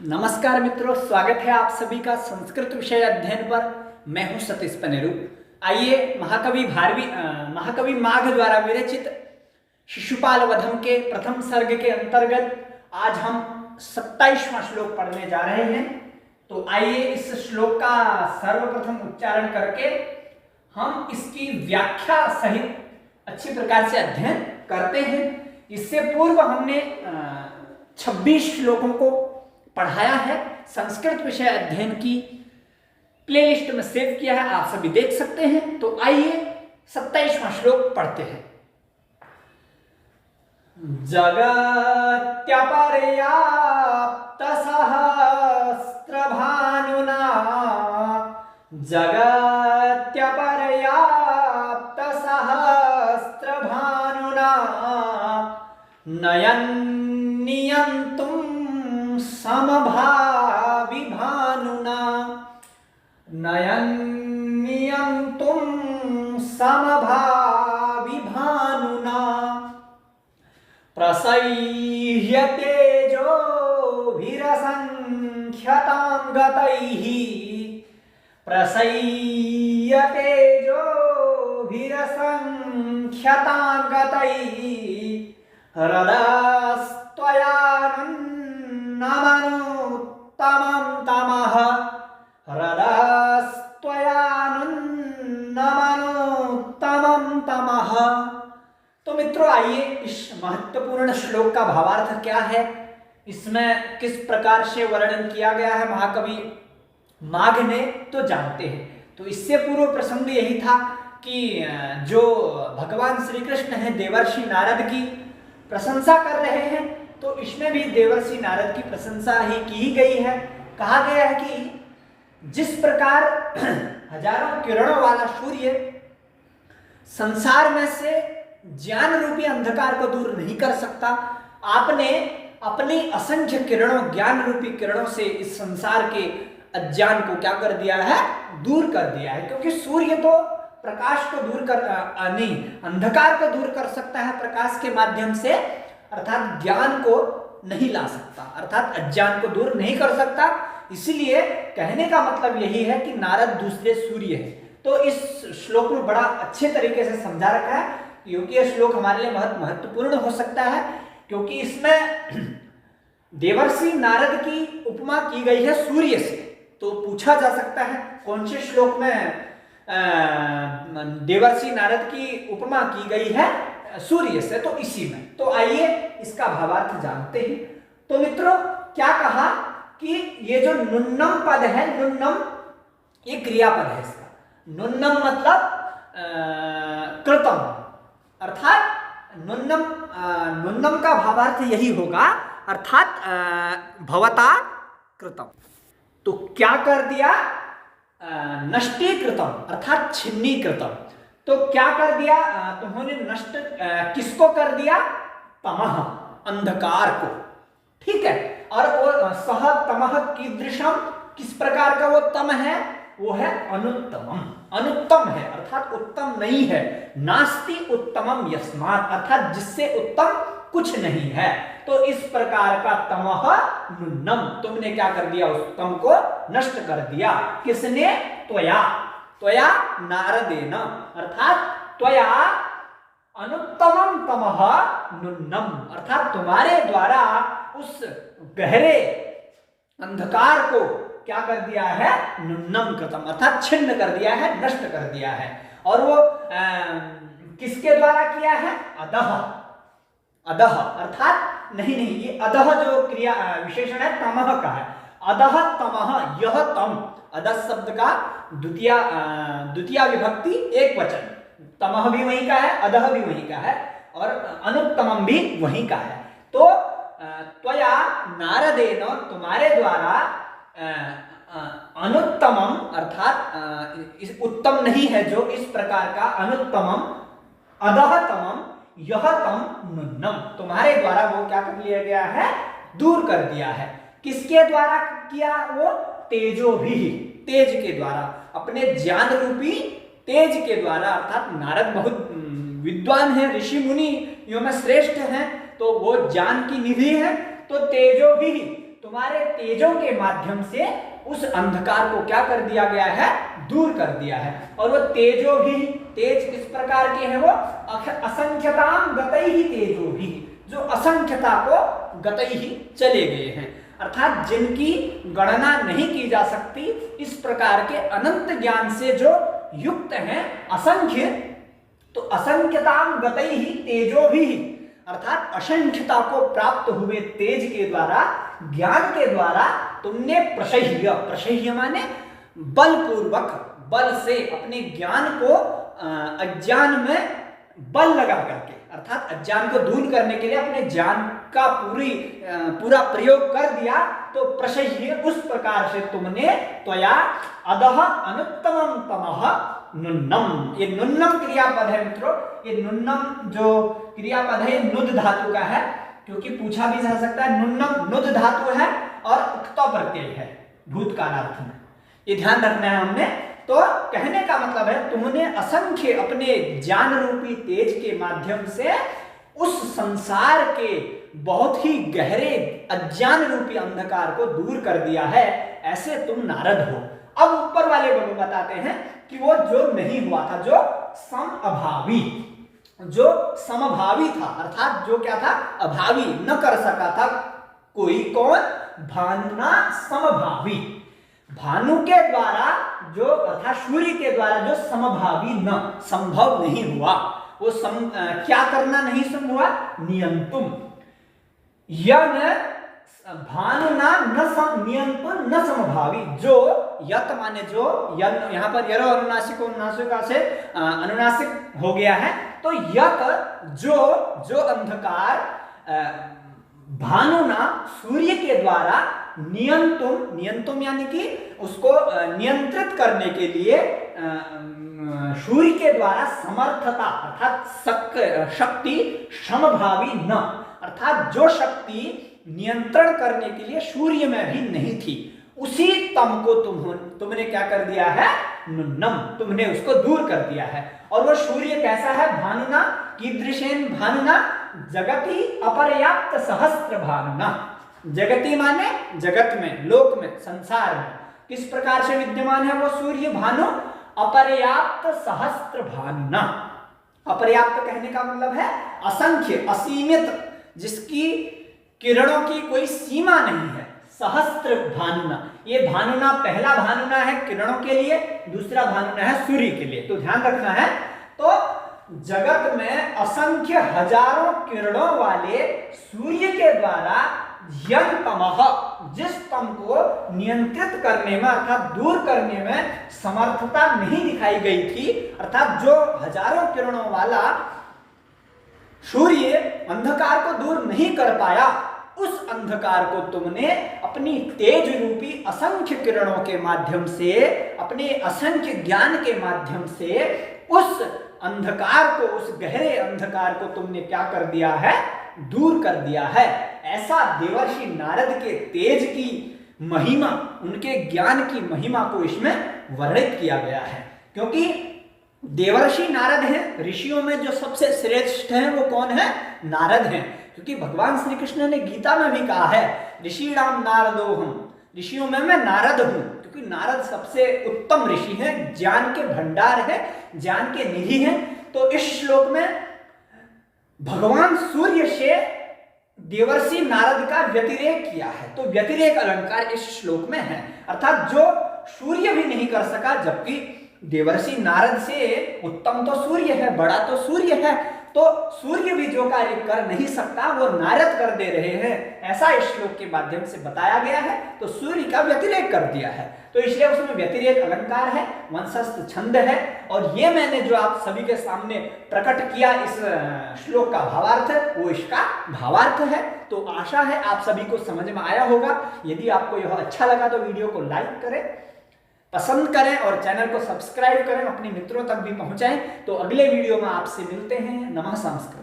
नमस्कार मित्रों, स्वागत है आप सभी का संस्कृत विषय अध्ययन पर। मैं हूं सतीश पनेरू। आइए महाकवि माघ द्वारा विरचित शिशुपाल वधम के प्रथम सर्ग के अंतर्गत आज हम 27वां श्लोक पढ़ने जा रहे हैं। तो आइए इस श्लोक का सर्वप्रथम उच्चारण करके हम इसकी व्याख्या सहित अच्छी प्रकार से अध्ययन करते हैं। इससे पूर्व हमने 26 श्लोकों को पढ़ाया है, संस्कृत विषय अध्ययन की प्लेलिस्ट में सेव किया है, आप सभी देख सकते हैं। तो आइए 27वां श्लोक पढ़ते हैं। जगत्यपर्याप्त सहस्त्रभानुना जगत्यपर्याप्त सहस्त्रभानुना नयन्नियन्तुं समभावि भानुना नयन्नियन्तुं समभावि भानुना प्रसह्यतेजोभिरसंख्यतां गतैः प्रसह्यतेजोभिरसंख्यतां गतैः हृदस्त्वयानुन्नमनुत्तमं तमः हृदस्त्वयानुन्नमनुत्तमं तमः। तो मित्रों, आइए इस महत्वपूर्ण श्लोक का भावार्थ क्या है, इसमें किस प्रकार से वर्णन किया गया है महाकवि माघ ने, तो जानते हैं। तो इससे पूर्व प्रसंग यही था कि जो भगवान श्री कृष्ण हैं देवर्षि नारद की प्रशंसा कर रहे हैं, तो इसमें भी देवर्षि नारद की प्रशंसा ही की गई है। कहा गया है कि जिस प्रकार हजारों किरणों वाला सूर्य संसार में से ज्ञान रूपी अंधकार को दूर नहीं कर सकता, आपने अपनी असंख्य किरणों, ज्ञान रूपी किरणों से इस संसार के अज्ञान को क्या कर दिया है, दूर कर दिया है। क्योंकि सूर्य तो प्रकाश को दूर कर नहीं, अंधकार को दूर कर सकता है प्रकाश के माध्यम से, अर्थात ज्ञान को नहीं ला सकता, अर्थात अज्ञान को दूर नहीं कर सकता। इसलिए कहने का मतलब यही है कि नारद दूसरे सूर्य है। तो इस श्लोक में बड़ा अच्छे तरीके से समझा रखा है, क्योंकि यह श्लोक हमारे लिए बहुत महत्वपूर्ण हो सकता है, क्योंकि इसमें देवर्षि नारद की उपमा की गई है सूर्य से। तो पूछा जा सकता है कौन से श्लोक में देवर्षि नारद की उपमा की गई है सूर्य से, तो इसी में। तो आइए इसका भावार्थ जानते हैं। तो मित्रों, क्या कहा कि ये जो नुन्नम पद है, नुन्नम ये क्रियापद है इसका। नुन्नम मतलब कृतम, अर्थात नुन्नम का भावार्थ यही होगा, अर्थात भवता कृतम। तो क्या कर दिया, नष्टीकृतम अर्थात छिन्नीकृतम। तो क्या कर दिया, तुम्होंने नष्ट किसको कर दिया, तमह अंधकार को, ठीक है। और वो सह तमह कीदृशम, किस प्रकार का वो तम है, वो है अनुत्तमम, अनुत्तम है अर्थात उत्तम नहीं है। नास्ति उत्तमम यस्मात्, अर्थात जिससे उत्तम कुछ नहीं है। तो इस प्रकार का तमह नुन्नम, तुमने क्या कर दिया, उस तम को नष्ट कर दिया। किसने, त्वया, त्वया नारदेन, अर्थात त्वया अनुत्तमम तमह नुन्नम, अर्थात तुम्हारे द्वारा उस गहरे अंधकार को क्या कर दिया है, नुन्नम कृतम, अर्थात छिन्न कर दिया है, नष्ट कर दिया है। और वो किसके द्वारा किया है, अदह, अदह अर्थात नहीं, ये अदह जो क्रिया विशेषण है तमह का है, अदह तमह, यह तम, अदह शब्द का द्वितीय विभक्ति एक वचन, तमह भी वही का है, अदह भी वही का है, और अनुत्तमम भी वही का है। तो त्वया नारदेन, तुम्हारे द्वारा अनुत्तमम अर्थात उत्तम नहीं है जो, इस प्रकार का अनुत्तमम, अदहतमम, यह तम नुन्नम, तुम्हारे द्वारा वो क्या कर लिया गया है, दूर कर दिया है। किसके द्वारा किया, वो तेजो भी, तेज के द्वारा, अपने ज्ञान रूपी तेज के द्वारा, अर्थात नारद बहुत विद्वान है, ऋषि मुनि यो में श्रेष्ठ हैं, तो वो ज्ञान की निधि है। तो तेजो भी, तुम्हारे तेजों के माध्यम से उस अंधकार को क्या कर दिया गया है, दूर कर दिया है। और वो तेजो भी, तेज किस प्रकार के हैं, वो असंख्यताम गतैहि तेजो भी, जो असंख्यता को गतैहि चले गए हैं, अर्थात जिनकी गणना नहीं की जा सकती, इस प्रकार के अनंत ज्ञान से जो युक्त हैं, असंख्य, तो असंख्यताम गतैहि तेजो भी, अर्थात असंख्यता को प्राप्त हुए तेज के द्वारा, ज्ञान के द्वारा तुमने प्रशह्य, प्रशह्य माने बलपूर्वक, बल से अपने ज्ञान को अज्ञान में बल लगा करके, अर्थात अज्ञान को दूर करने के लिए अपने ज्ञान का पूरा प्रयोग कर दिया, तो प्रशह्य उस प्रकार से तुमने त्वया अधः अनुत्तमं तमः नुन्नम, ये नुन्नम क्रियापद है मित्रों, ये नुन्नम जो क्रियापद है नुद धातु का है, क्योंकि पूछा भी जा सकता है, नुन्नम नुद धातु है और उक्तो प्रत्यय है भूतकालार्थ में, ये ध्यान रखना है हमने। तो कहने का मतलब है तुमने असंख्य अपने ज्ञान रूपी तेज के माध्यम से उस संसार के बहुत ही गहरे अज्ञान रूपी अंधकार को दूर कर दिया है, ऐसे तुम नारद हो। अब ऊपर वाले बाबू बताते हैं कि वो जो नहीं हुआ था, जो समअभावी, जो समभावी था, अर्थात जो क्या था, अभावी, न कर सका था कोई, कौन, भानुना समभावी, भानु के द्वारा जो, अर्थात सूर्य के द्वारा जो समभावी न, संभव नहीं हुआ, वो क्या करना नहीं संभव हुआ, नियंतुम, यन भानुना न नियंतुम न समभावी, जो यत माने जो, यन यहाँ पर यरो अनुनासिक अनुनासिका से अनुनासिक हो गया है, तो यत जो अंधकार भानुना सूर्य के द्वारा नियंतुम, नियंतुम यानी कि उसको नियंत्रित करने के लिए सूर्य के द्वारा समर्थता, अर्थात शक्ति समभावी न, अर्थात जो शक्ति नियंत्रण करने के लिए सूर्य में भी नहीं थी, उसी तम को तुमने क्या कर दिया है, नुन्नम, तुमने उसको दूर कर दिया है। और वो सूर्य कैसा है, भानुना कीदृशेन भानुना जगति अपर्याप्त सहस्त्र भानुना, जगति माने जगत में, लोक में, संसार में किस प्रकार से विद्यमान है वो सूर्य भानु, अपर्याप्त सहस्त्र भानुना, अपर्याप्त कहने का मतलब है असंख्य, असीमित, जिसकी किरणों की कोई सीमा नहीं है, सहस्त्र भानुना, ये भानुना पहला भानुना है किरणों के लिए, दूसरा भानुना है सूर्य के लिए, तो ध्यान रखना है। तो जगत में असंख्य हजारों किरणों वाले सूर्य के द्वारा यन तमः, जिस तम को नियंत्रित करने में अर्थात दूर करने में समर्थता नहीं दिखाई गई थी, अर्थात जो हजारों किरणों वाला सूर्य अंधकार को दूर नहीं कर पाया, उस अंधकार को तुमने अपनी तेज रूपी असंख्य किरणों के माध्यम से, अपने असंख्य ज्ञान के माध्यम से उस अंधकार को, उस गहरे अंधकार को तुमने क्या कर दिया है, दूर कर दिया है। ऐसा देवर्षि नारद के तेज की महिमा, उनके ज्ञान की महिमा को इसमें वर्णित किया गया है, क्योंकि देवर्षि नारद हैं, ऋषियों में जो सबसे श्रेष्ठ हैं वो कौन है, नारद हैं, क्योंकि भगवान श्री कृष्ण ने गीता में भी कहा है ऋषिणाम नारदोहम, ऋषियों में मैं नारद हूं, क्योंकि नारद सबसे उत्तम ऋषि हैं, ज्ञान के भंडार है, ज्ञान के निधि हैं। तो इस श्लोक में भगवान सूर्य से देवर्षि नारद का व्यतिरेक किया है, तो व्यतिरेक अलंकार इस श्लोक में है, अर्थात जो सूर्य भी नहीं कर सका, जबकि देवर्षि नारद से उत्तम तो सूर्य है, बड़ा तो सूर्य है, तो सूर्य भी जो कार्य कर नहीं सकता वो नारद कर दे रहे हैं, ऐसा इस श्लोक के माध्यम से बताया गया है। तो सूर्य का व्यतिरेक कर दिया है, तो इसलिए उसमें व्यतिरेक अलंकार है, वंशस्थ छंद है, और ये मैंने जो आप सभी के सामने प्रकट किया इस श्लोक का भावार्थ, वो इसका भावार्थ है। तो आशा है आप सभी को समझ में आया होगा। यदि आपको यह अच्छा लगा तो वीडियो को लाइक करें, पसंद करें और चैनल को सब्सक्राइब करें, अपने मित्रों तक भी पहुंचाएं। तो अगले वीडियो में आपसे मिलते हैं। नमः संस्कृत।